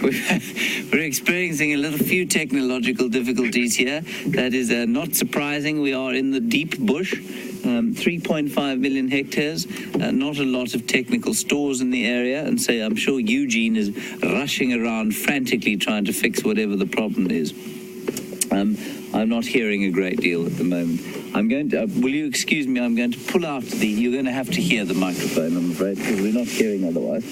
we're experiencing a few technological difficulties here. That is not surprising. We are in the deep bush, 3.5 million hectares, not a lot of technical stores in the area, and so I'm sure Eugene is rushing around frantically trying to fix whatever the problem is. I'm not hearing a great deal at the moment. I'm going to, will you excuse me, I'm going to pull out you're going to have to hear the microphone, I'm afraid, because we're not hearing otherwise.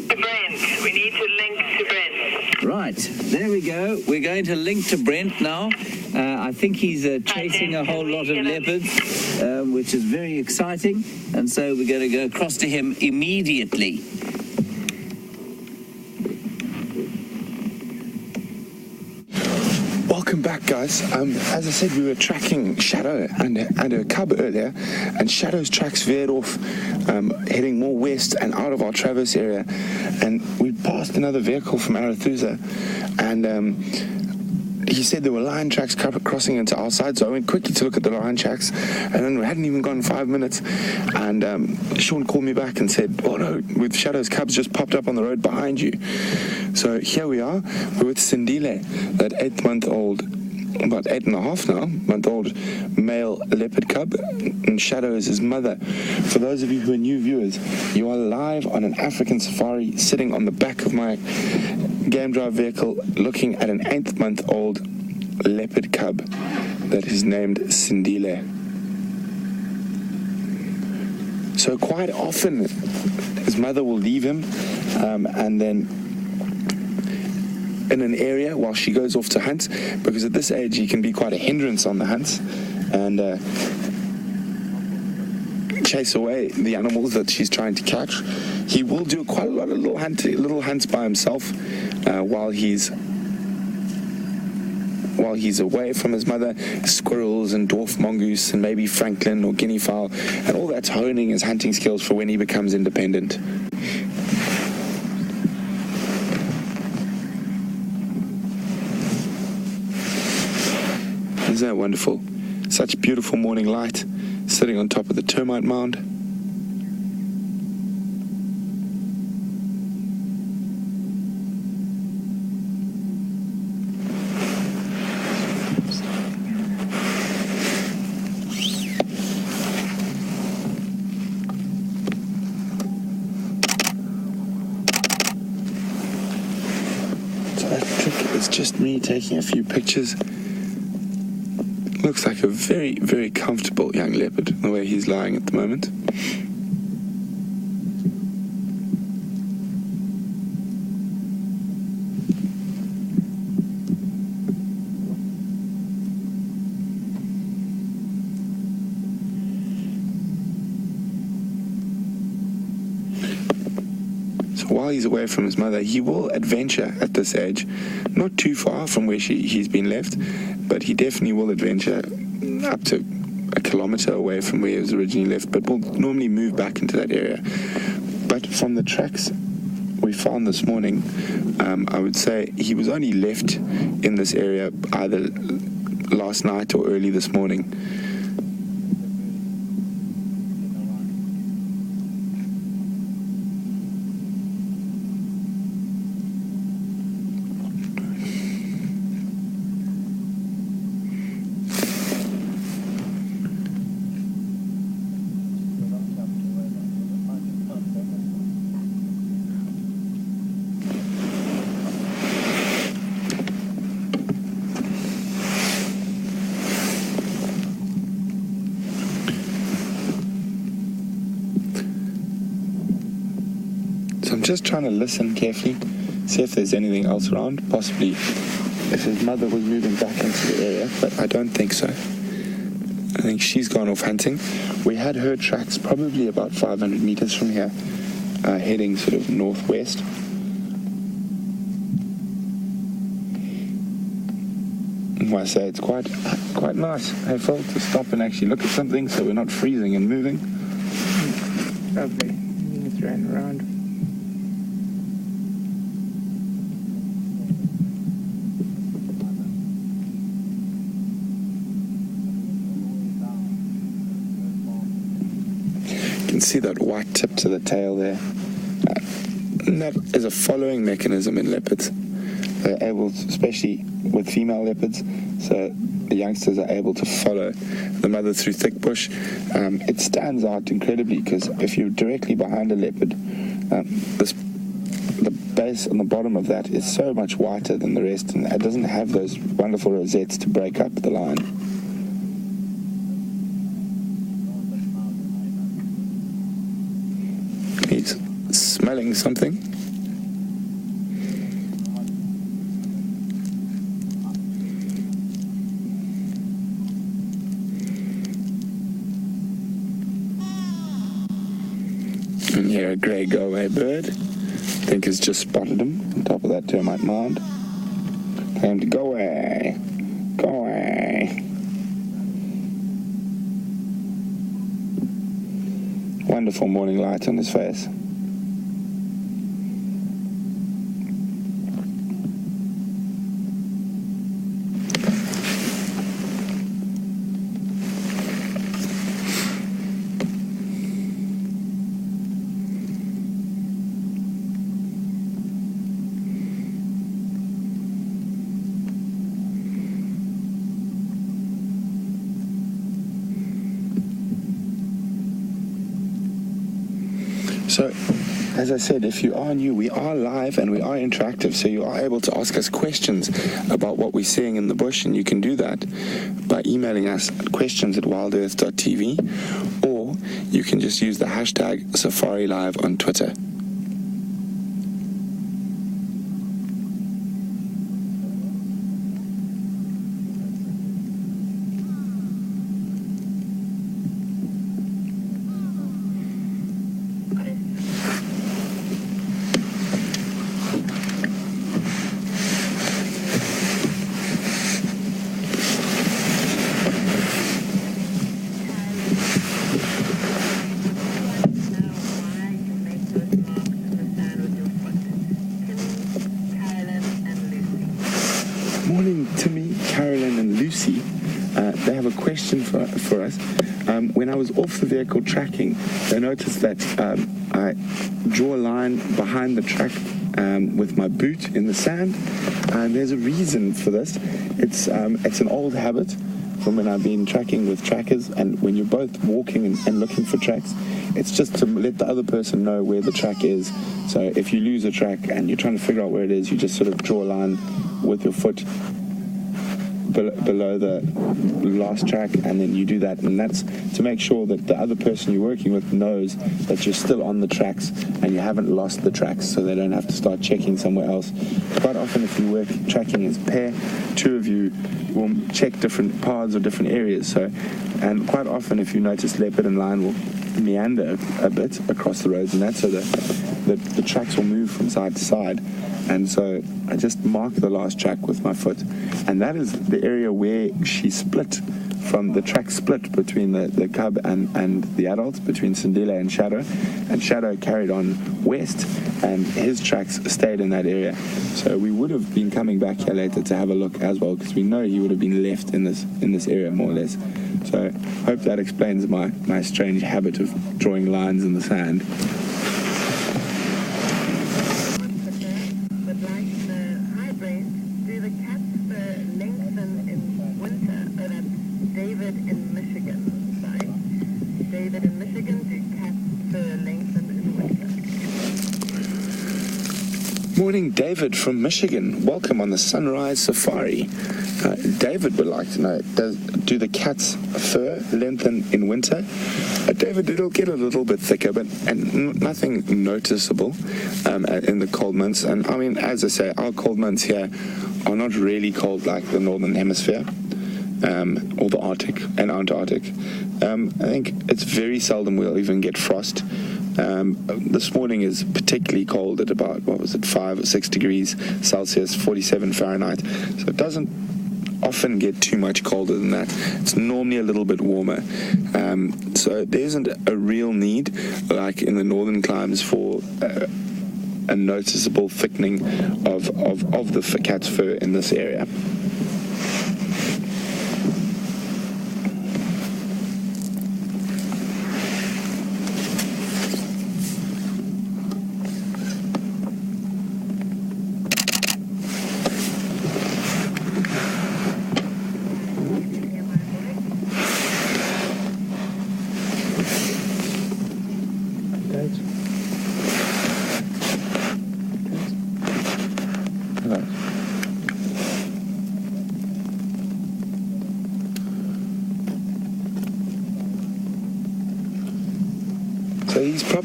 Brent, we need to link to Brent. Right, there we go. We're going to link to Brent now. I think he's chasing a whole lot of leopards, which is very exciting, and so we're going to go across to him immediately. Welcome back, guys. As I said, we were tracking Shadow and a cub earlier, and Shadow's tracks veered off, heading more west and out of our Traverse area, and we passed another vehicle from Arathusa, and he said there were lion tracks crossing into our side, so I went quickly to look at the lion tracks, and then we hadn't even gone 5 minutes, and Sean called me back and said, oh no, with Shadow's cubs just popped up on the road behind you. So here we are, we're with Sindile, that 8-month-old, about 8.5 now, month-old male leopard cub, and Shadow is his mother. For those of you who are new viewers, you are live on an African safari, sitting on the back of my game drive vehicle, looking at an 8-month-old leopard cub that is named Sindile. So quite often, his mother will leave him, and then in an area while she goes off to hunt, because at this age he can be quite a hindrance on the hunts and chase away the animals that she's trying to catch. He will do quite a lot of little hunts by himself while he's away from his mother. Squirrels and dwarf mongoose and maybe francolin or guinea fowl, and all that's honing his hunting skills for when he becomes independent. Isn't that wonderful? Such beautiful morning light, sitting on top of the termite mound. So that trick is just me taking a few pictures. Looks like a very, very comfortable young leopard, the way he's lying at the moment. So while he's away from his mother, he will adventure at this age, not too far from where he's been left, but he definitely will adventure up to 1 kilometer away from where he was originally left, but will normally move back into that area. But from the tracks we found this morning, I would say he was only left in this area either last night or early this morning. So I'm just trying to listen carefully, see if there's anything else around, possibly if his mother was moving back into the area, but I don't think so. I think she's gone off hunting. We had her tracks probably about 500 meters from here, heading sort of northwest. And I say it's quite nice, hey Phil, to stop and actually look at something so we're not freezing and moving. Lovely. It's ran around. You can see that white tip to the tail there. And that is a following mechanism in leopards. They're able, especially with female leopards, so the youngsters are able to follow the mother through thick bush. It stands out incredibly because if you're directly behind a leopard, the base on the bottom of that is so much whiter than the rest, and it doesn't have those wonderful rosettes to break up the line. He's smelling something. And here a grey go-away bird, I think has just spotted him on top of that termite mound. Tell him to go away, go away. Wonderful morning light on his face. So, as I said, if you are new, we are live and we are interactive, so you are able to ask us questions about what we're seeing in the bush, and you can do that by emailing us at questions@wildearth.tv, or you can just use the hashtag SafariLive on Twitter. Morning, Timmy, Carolyn, and Lucy. They have a question for us. When I was off the vehicle tracking, they noticed that I draw a line behind the track with my boot in the sand, and there's a reason for this. It's an old habit from when I've been tracking with trackers, and when you're both walking and looking for tracks, it's just to let the other person know where the track is. So if you lose a track and you're trying to figure out where it is, you just sort of draw a line with your foot below the last track, and then you do that, and that's to make sure that the other person you're working with knows that you're still on the tracks and you haven't lost the tracks, so they don't have to start checking somewhere else. Quite often, if you work tracking as pair, two of you will check different paths or different areas. So, and quite often, if you notice, leopard and lion will meander a bit across the roads, and that's so the tracks will move from side to side. And so I just mark the last track with my foot, and that is the area where she split from the track split between the cub and the adult, between Sindile and Shadow carried on west, and his tracks stayed in that area. So we would have been coming back here later to have a look as well, because we know he would have been left in this area more or less. So hope that explains my strange habit of drawing lines in the sand. Morning, David from Michigan. Welcome on the Sunrise Safari. David would like to know, do the cat's fur lengthen in winter? David, it'll get a little bit thicker, and nothing noticeable in the cold months. And I mean, as I say, our cold months here are not really cold like the Northern Hemisphere. Or the Arctic and Antarctic. I think it's very seldom we'll even get frost. This morning is particularly cold at about, 5 or 6 degrees Celsius, 47 Fahrenheit. So it doesn't often get too much colder than that. It's normally a little bit warmer. So there isn't a real need, like in the northern climes, for a noticeable thickening of the cat's fur in this area.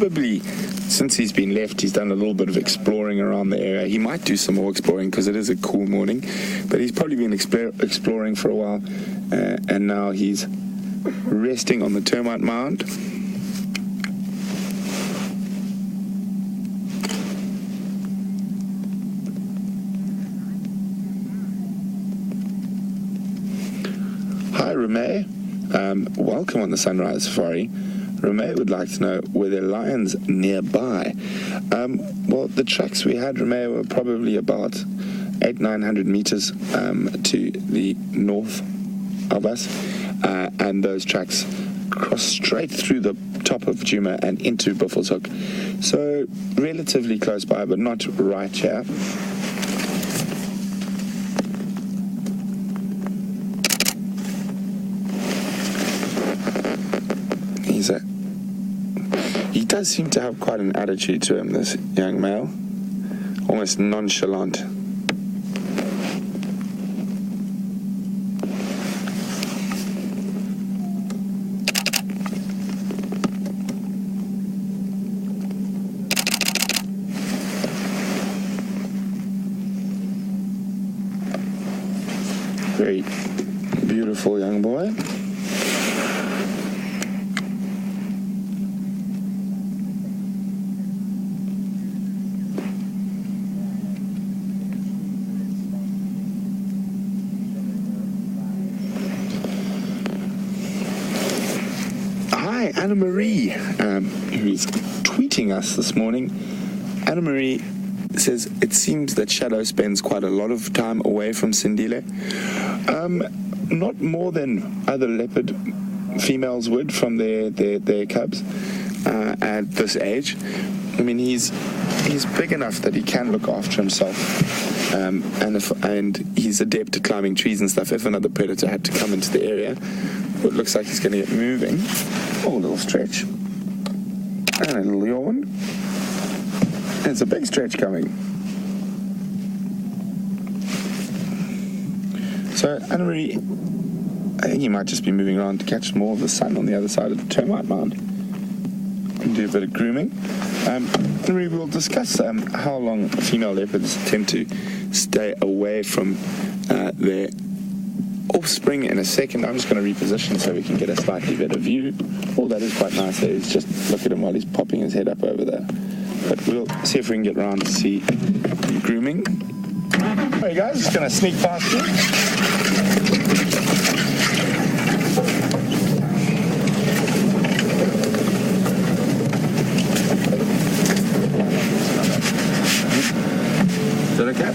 probably, since he's been left, he's done a little bit of exploring around the area. He might do some more exploring because it is a cool morning, but he's probably been exploring for a while, and now he's resting on the termite mound. Hi, Rameh. Welcome on the Sunrise Safari. Rameh would like to know, were there lions nearby? Well, the tracks we had, Rameh, were probably about 800-900 meters to the north of us, and those tracks cross straight through the top of Djuma and into Buffelshoek. So relatively close by, but not right here. He does seem to have quite an attitude to him, this young male, almost nonchalant. Very beautiful young boy. Anna Marie, who's tweeting us this morning. Anna Marie says it seems that Shadow spends quite a lot of time away from Sindile. Not more than other leopard females would from their cubs at this age. I mean, he's big enough that he can look after himself, and he's adept at climbing trees and stuff. If another predator had to come into the area, it looks like he's going to get moving. Oh, a little stretch. And a little yawn. It's a big stretch coming. So, Anna-Marie, I think he might just be moving around to catch more of the sun on the other side of the termite mound and do a bit of grooming. Anna-Marie, we'll discuss how long female leopards tend to stay away from their offspring in a second. I'm just going to reposition so we can get a slightly better view. Oh, that is quite nice there. Just look at him while he's popping his head up over there. But we'll see if we can get around to see grooming. Hey guys, just going to sneak past you. Is that okay?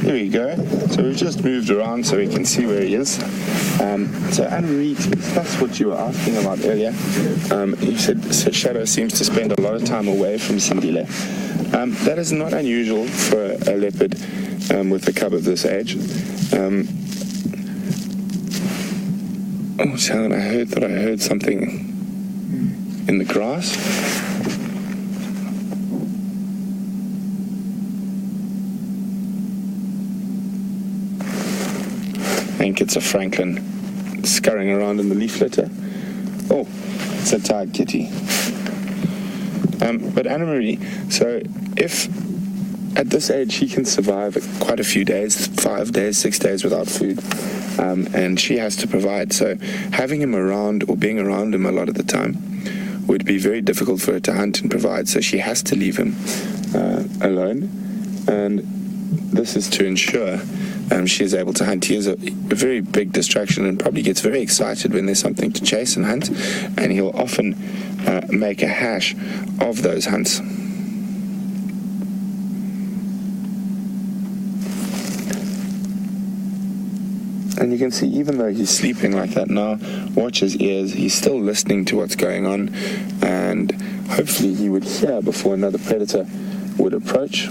There we go. So we've just moved around so we can see where he is. So Anna-Marie, that's what you were asking about earlier. You said Shadow seems to spend a lot of time away from Sindile. That is not unusual for a leopard with a cub of this age. Oh, Shannon, I heard something in the grass. I think it's a Franklin scurrying around in the leaf litter. Oh, it's a tired kitty. But Anna-Marie, so if at this age he can survive quite a few days, 5 days, 6 days without food, and she has to provide. So having him around or being around him a lot of the time would be very difficult for her to hunt and provide. So she has to leave him alone, and this is to ensure she is able to hunt. He is a very big distraction and probably gets very excited when there's something to chase and hunt, and he'll often make a hash of those hunts. And you can see, even though he's sleeping like that now, watch his ears, he's still listening to what's going on, and hopefully he would hear before another predator would approach.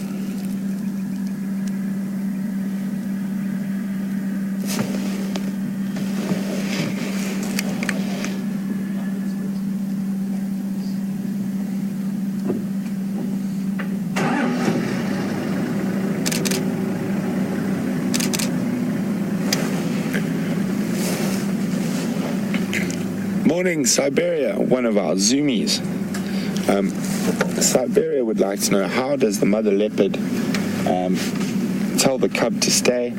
Morning, Siberia, one of our zoomies. Siberia would like to know, how does the mother leopard tell the cub to stay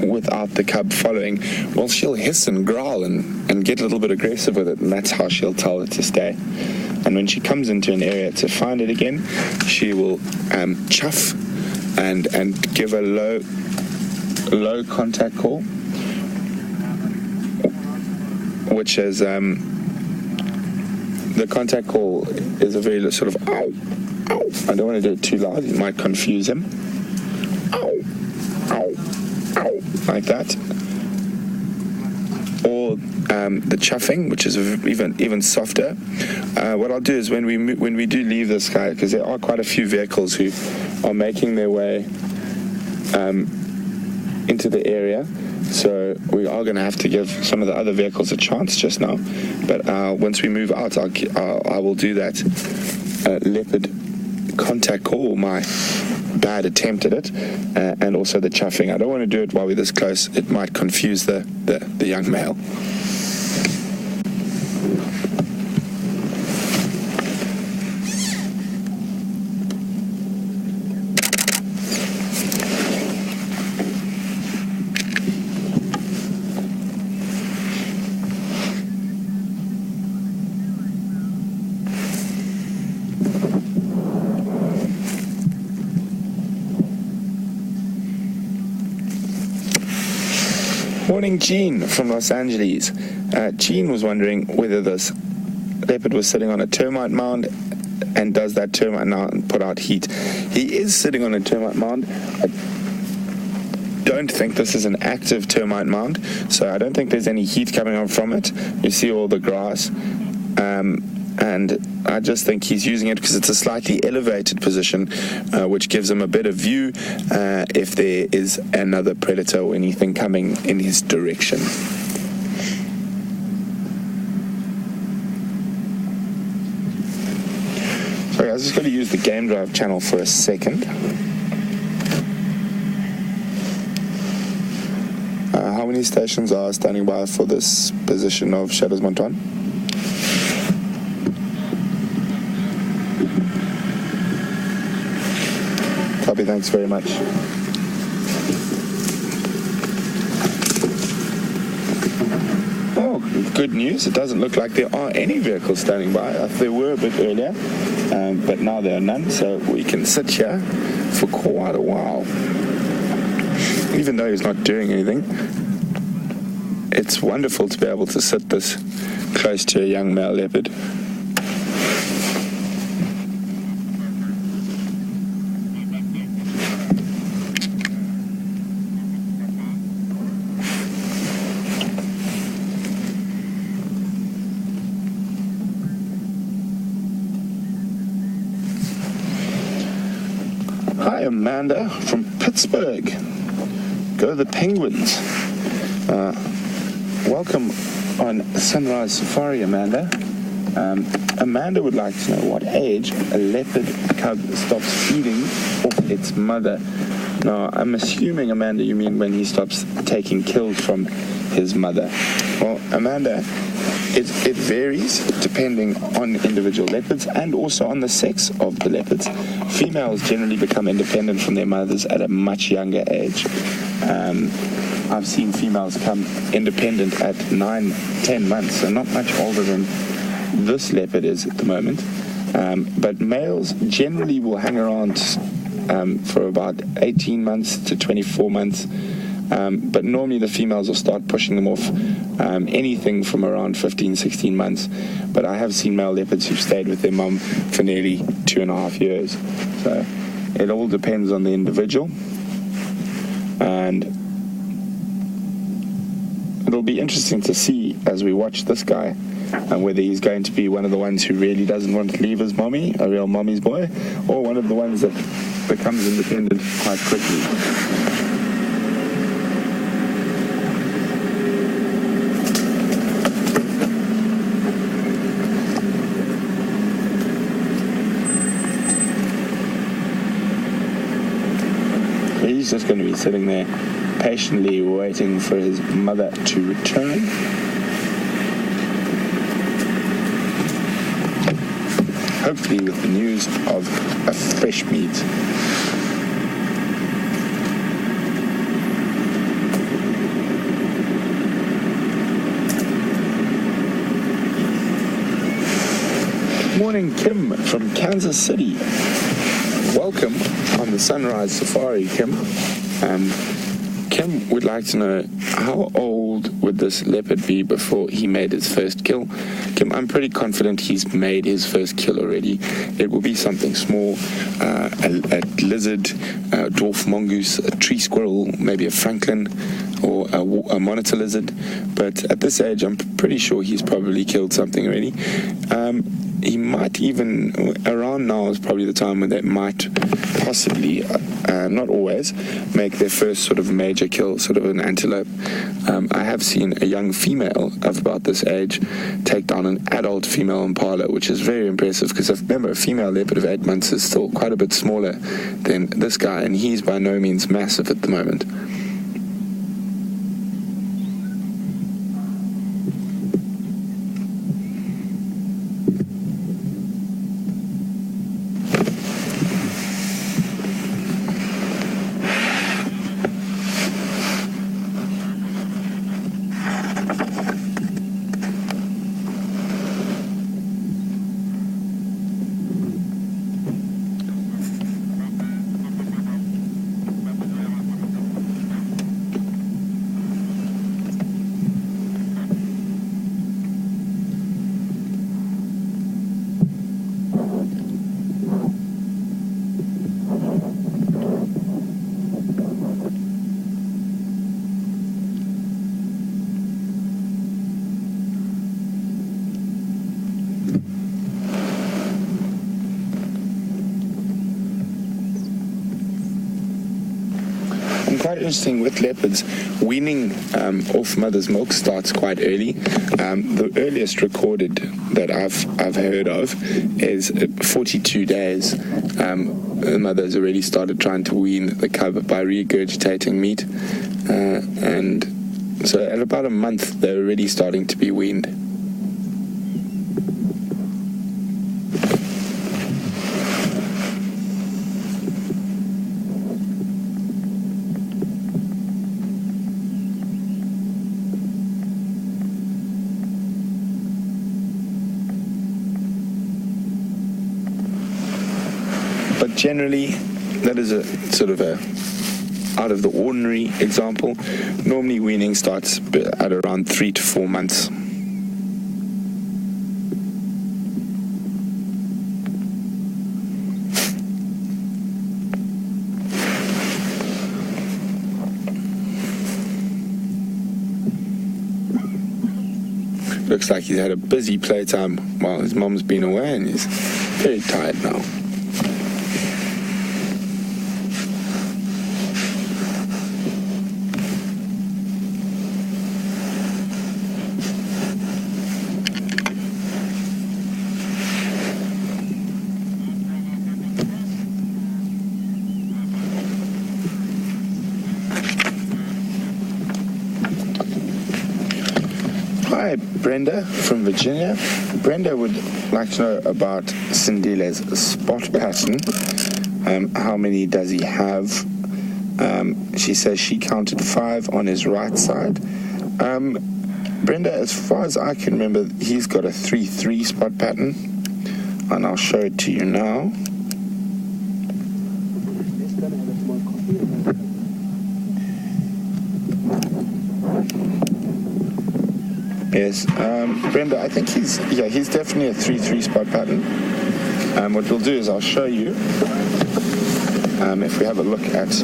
without the cub following? Well, she'll hiss and growl and get a little bit aggressive with it, and that's how she'll tell it to stay. And when she comes into an area to find it again, she will chuff and give a low contact call, which is the contact call is a very sort of ow, ow. I don't want to do it too loud, it might confuse him. Ow, ow, ow, like that. Or the chuffing, which is even softer. What I'll do is when we do leave this guy, because there are quite a few vehicles who are making their way into the area, so we are going to have to give some of the other vehicles a chance just now. But once we move out, I will do that leopard contact call, my bad attempt at it, and also the chuffing. I don't want to do it while we're this close. It might confuse the young male. Morning, Jean from Los Angeles. Jean was wondering whether this leopard was sitting on a termite mound, and does that termite mound put out heat? He is sitting on a termite mound. I don't think this is an active termite mound, so I don't think there's any heat coming up from it. You see all the grass, and I just think he's using it because it's a slightly elevated position, which gives him a better view if there is another predator or anything coming in his direction. Sorry, I was just going to use the Game Drive channel for a second. How many stations are standing by for this position of Shadows Montuan? Copy, thanks very much. Oh, good news. It doesn't look like there are any vehicles standing by. There were a bit earlier, but now there are none, so we can sit here for quite a while. Even though he's not doing anything, it's wonderful to be able to sit this close to a young male leopard. Hi, Amanda from Pittsburgh. Go the Penguins. Welcome on Sunrise Safari, Amanda. Amanda would like to know what age a leopard cub stops feeding off its mother. Now, I'm assuming, Amanda, you mean when he stops taking kills from his mother. Well, Amanda, it varies depending on individual leopards and also on the sex of the leopards. Females generally become independent from their mothers at a much younger age. I've seen females come independent at 9-10 months, so not much older than this leopard is at the moment. But males generally will hang around for about 18 months to 24 months. But normally the females will start pushing them off anything from around 15-16 months. But I have seen male leopards who've stayed with their mum for nearly 2.5 years. So it all depends on the individual. And it'll be interesting to see as we watch this guy and whether he's going to be one of the ones who really doesn't want to leave his mommy, a real mommy's boy, or one of the ones that becomes independent quite quickly. He's just going to be sitting there patiently waiting for his mother to return. hopefully with the news of a fresh meat. Morning, Kim from Kansas City. Welcome on the Sunrise Safari, Kim. Kim would like to know, how old would this leopard be before he made his first kill? Kim, I'm pretty confident he's made his first kill already. It will be something small, a lizard, a dwarf mongoose, a tree squirrel, maybe a francolin, or a monitor lizard. But at this age, I'm pretty sure he's probably killed something already. He might even, around now is probably the time when they might possibly, not always, make their first sort of major kill, sort of an antelope. I have seen a young female of about this age take down an adult female impala, which is very impressive, because remember, a female leopard of 8 months is still quite a bit smaller than this guy, and he's by no means massive at the moment. Quite interesting with leopards, weaning off mother's milk starts quite early. The earliest recorded that I've heard of is 42 days. The mother's already started trying to wean the cub by regurgitating meat, and so at about a month they're already starting to be weaned. But generally, that is a sort of a out of the ordinary example. Normally weaning starts at around 3 to 4 months. Looks like he's had a busy playtime while his mom's been away, and he's very tired now. Hi, Brenda from Virginia. Brenda would like to know about Sindile's spot pattern. How many does he have? She says she counted 5 on his right side. Brenda, as far as I can remember, he's got a 3-3 spot pattern, and I'll show it to you now. Yes, Brenda, I think he's definitely a 3-3 spot pattern. What we'll do is I'll show you, if we have a look at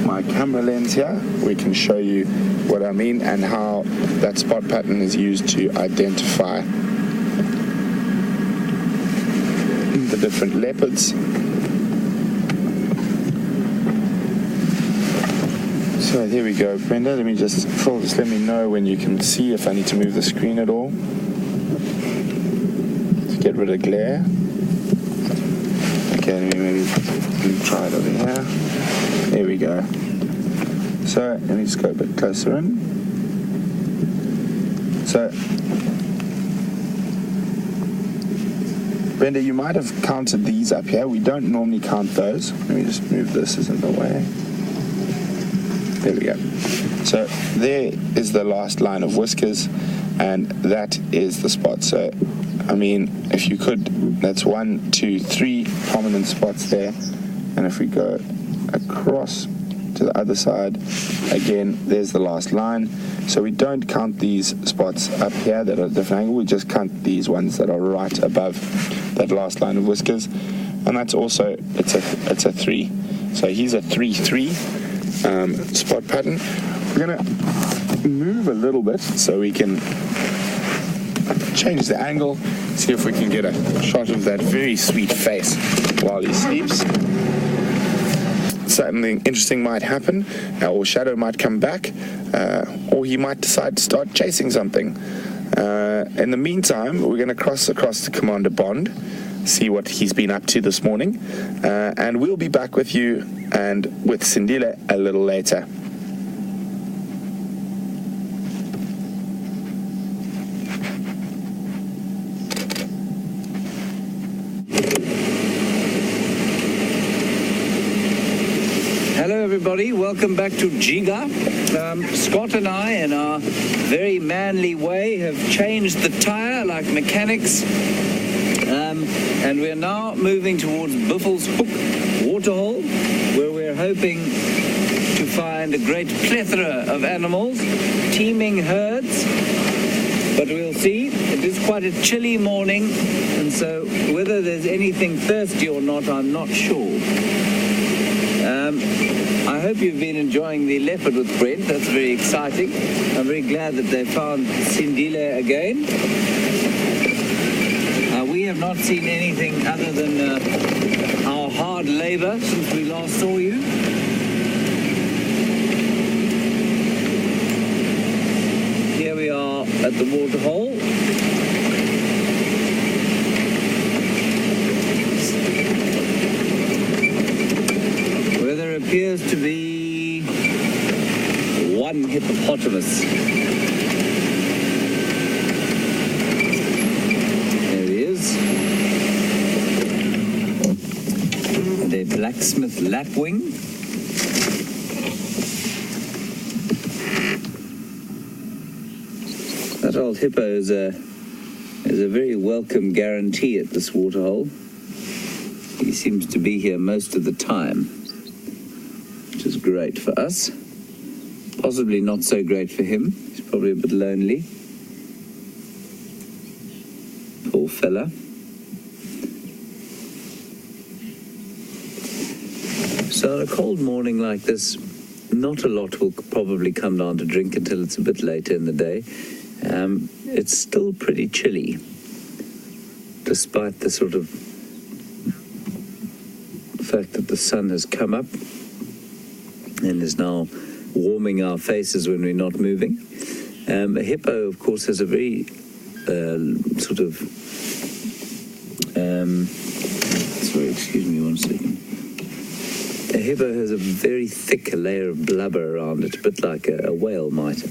my camera lens here, we can show you what I mean and how that spot pattern is used to identify the different leopards. So here we go, Brenda. Let me just let me know when you can see, if I need to move the screen at all to get rid of glare. Okay, let me try it over here. There we go. So let me just go a bit closer in. So Brenda, you might have counted these up here. We don't normally count those. Let me just move this, is in the way. There we go. So there is the last line of whiskers, and that is the spot. So, I mean, if you could, that's 1, 2, 3 prominent spots there. And if we go across to the other side, again, there's the last line. So we don't count these spots up here that are at a different angle. We just count these ones that are right above that last line of whiskers. And that's also, it's a 3. So he's a 3-3 spot pattern. We're going to move a little bit so we can change the angle, see if we can get a shot of that very sweet face while he sleeps. Something interesting might happen, or Shadow might come back, or he might decide to start chasing something. In the meantime, we're going to cross across to Commander Bond, see what he's been up to this morning, and we'll be back with you and with Sindile a little later. Hello everybody, welcome back to Giga. Scott and I, in our very manly way, have changed the tyre like mechanics, and we're now moving towards Buffels Hook Waterhole, where we're hoping to find a great plethora of animals, teeming herds, but we'll see. It is quite a chilly morning, and so whether there's anything thirsty or not, I'm not sure. I hope you've been enjoying the Leopard with Brent. That's very exciting. I'm very glad that they found Sindile again. We have not seen anything other than our hard labor since we last saw you. Here we are at the waterhole. Appears to be one hippopotamus. There he is. And a blacksmith lapwing. That old hippo is a very welcome guarantee at this waterhole. He seems to be here most of the time, which is great for us. Possibly not so great for him. He's probably a bit lonely. Poor fella. So on a cold morning like this, not a lot will probably come down to drink until it's a bit later in the day. It's still pretty chilly, despite the sort of fact that the sun has come up and is now warming our faces when we're not moving. A hippo, of course, has a very sort of... sorry, excuse me one second. A hippo has a very thick layer of blubber around it, a bit like a whale might,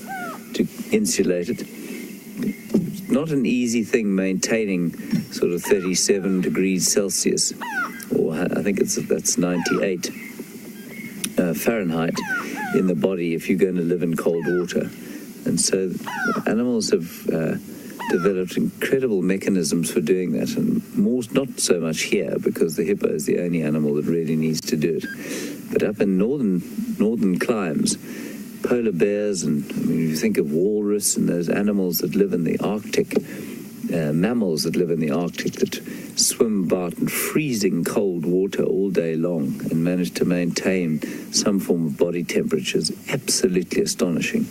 to insulate it. It's not an easy thing maintaining sort of 37 degrees Celsius, or I think that's 98 Fahrenheit in the body if you're going to live in cold water. And so animals have developed incredible mechanisms for doing that, and more, not so much here because the hippo is the only animal that really needs to do it. But up in northern climes, polar bears, and I mean, if you think of walrus and those animals that live in the Arctic, mammals that live in the Arctic that swim about in freezing cold water all day long and manage to maintain some form of body temperature is absolutely astonishing.